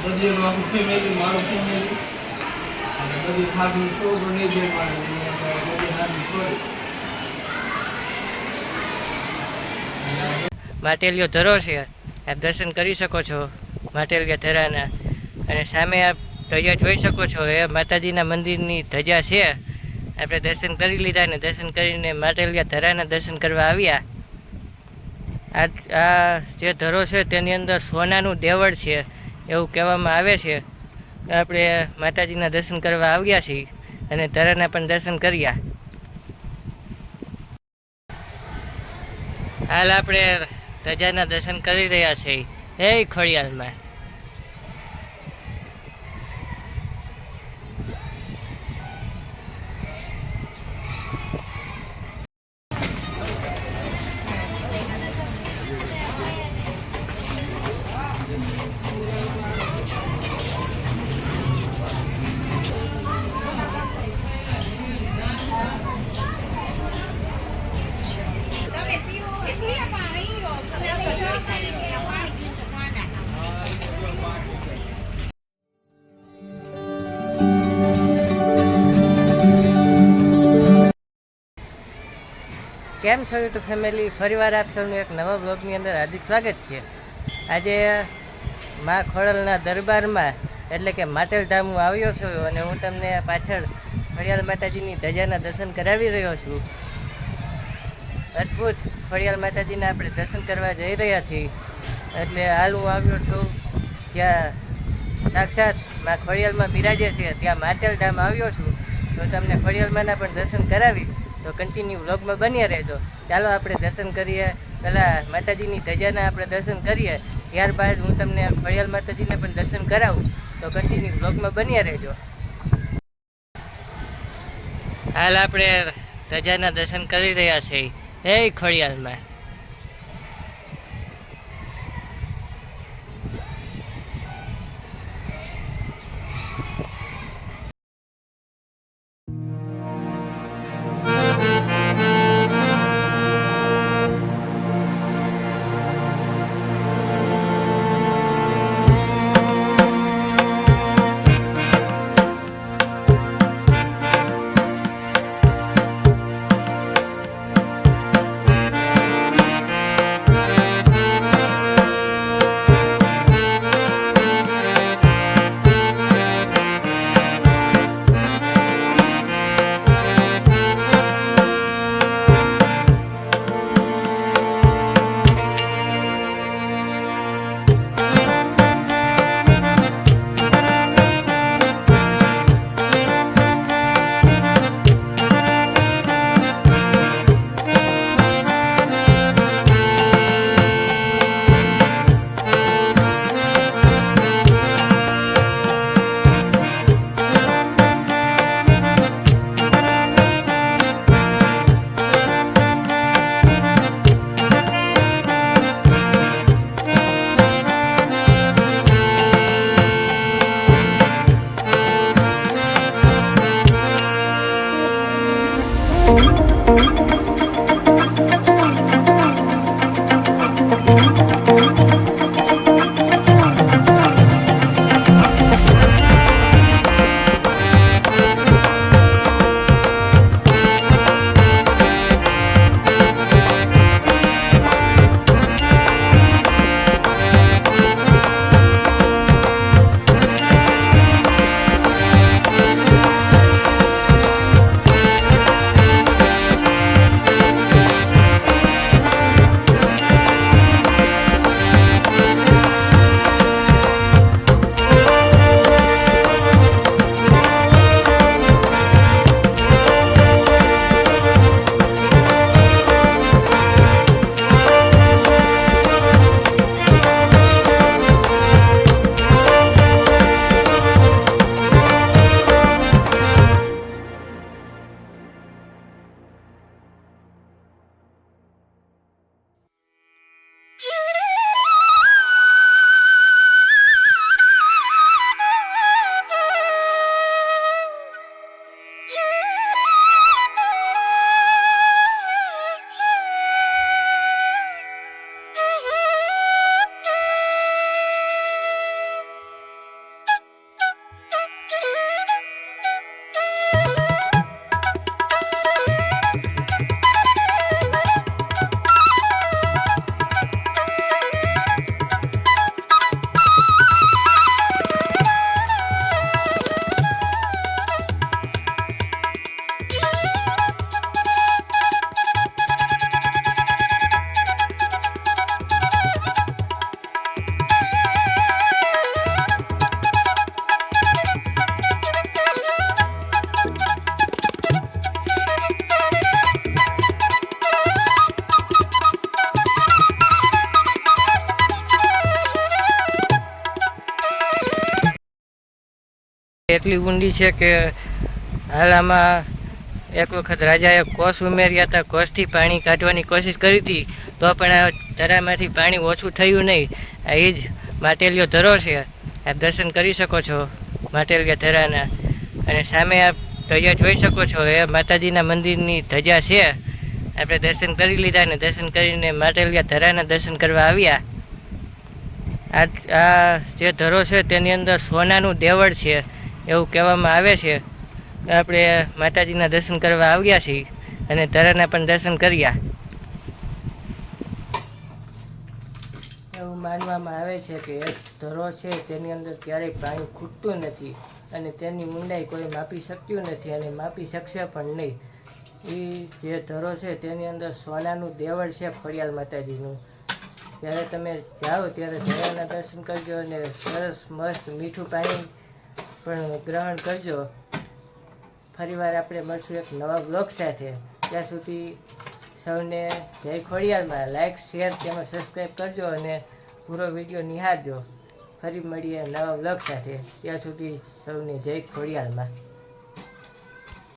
બધી આખું ફેમિલી, મારું ફેમિલી અને બધી ખાધું છોકરો નહીં બે મારી બધી નાની છોડી. માટેલિયો ધરો છે, આપ દર્શન કરી શકો છો માટેલિયા ધરાના. અને સામે આપ ધજા જોઈ શકો છો, એ માતાજીના મંદિરની ધજા છે. આપણે દર્શન કરી લીધા ને દર્શન કરીને માટેલિયા ધરાના દર્શન કરવા આવ્યા. આ જે ધરો છે તેની અંદર સોનાનું દેવળ છે એવું કહેવામાં આવે છે. આપણે માતાજીના દર્શન કરવા આવ્યા છીએ અને ધરાના પણ દર્શન કર્યા. હાલ આપણે ધજાના દર્શન કરી રહ્યા છીએ હે ખોડિયારમાં. કેમ છો યુટ્યુબ ફેમિલી, ફરીવાર આપ સૌનું એક નવા બ્લોગની અંદર હાર્દિક સ્વાગત છે. આજે મા ખોડલના દરબારમાં એટલે કે માટેલ ધામ હું આવ્યો છું અને હું તમને પાછળ ખોડિયાલ માતાજીની ધજાના દર્શન કરાવી રહ્યો છું. અદ્ભુત ખોડિયાલ માતાજીના આપણે દર્શન કરવા જઈ રહ્યા છીએ. એટલે હાલ હું આવ્યો છું જ્યાં સાક્ષાત મા ખોડિયાલમાં બિરાજે છે, ત્યાં માટેલ ધામ આવ્યો છું. તો તમને ખોડિયાલમાંના પણ દર્શન કરાવી તો કન્ટિન્યુ વ્લોગમાં બન્યા રહેજો. ચાલો આપણે દર્શન કરીએ. પહેલાં માતાજીની ધજાના આપણે દર્શન કરીએ, ત્યારબાદ હું તમને ખોડિયાલ માતાજીને પણ દર્શન કરાવું. તો કન્ટિન્યુ વ્લોગમાં બન્યા રહેજો. હાલ આપણે ધજાના દર્શન કરી રહ્યા છીએ હે ખોડિયાલમાં. એટલી ઊંડી છે કે હાલ આમાં એક વખત રાજાએ કોસ ઉમેર્યા હતા. કોસથી પાણી કાઢવાની કોશિશ કરી હતી તો પણ આ ધરામાંથી પાણી ઓછું થયું નહીં. આ એ જ માટેલિયો ધરો છે. આપ દર્શન કરી શકો છો માટેલિયા ધરાના. અને સામે આપ ધજા જોઈ શકો છો, એ માતાજીના મંદિરની ધજા છે. આપણે દર્શન કરી લીધા ને દર્શન કરીને માટેલિયા ધરાના દર્શન કરવા આવ્યા. આ જે ધરો છે તેની અંદર સોનાનું દેવળ છે એવું કહેવામાં આવે છે. આપણે માતાજીના દર્શન કરવા આવ્યા છીએ અને ધરાના પણ દર્શન કર્યા. એવું માનવામાં આવે છે કે એક ધરો છે તેની અંદર ક્યારેય પાણી ખૂટતું નથી અને તેની ઊંડાઈ કોઈ માપી શક્યું નથી અને માપી શકશે પણ નહીં. એ જે ધરો છે તેની અંદર સોનાનું દેવળ છે ખોડિયાર માતાજીનું. જ્યારે તમે જાઓ ત્યારે ધરાના દર્શન કરજો અને સરસ મસ્ત મીઠું પાણી પણ ગ્રહણ કરજો. ફરીવાર આપણે મળશું એક નવા બ્લોગ સાથે. ત્યાં સુધી સૌને જય ખોડિયારમાં. લાઈક, શેર તેમજ સબસ્ક્રાઈબ કરજો અને પૂરો વિડીયો નિહાળજો. ફરી મળીએ નવા બ્લોગ સાથે. ત્યાં સુધી સૌને જય ખોડિયારમાં.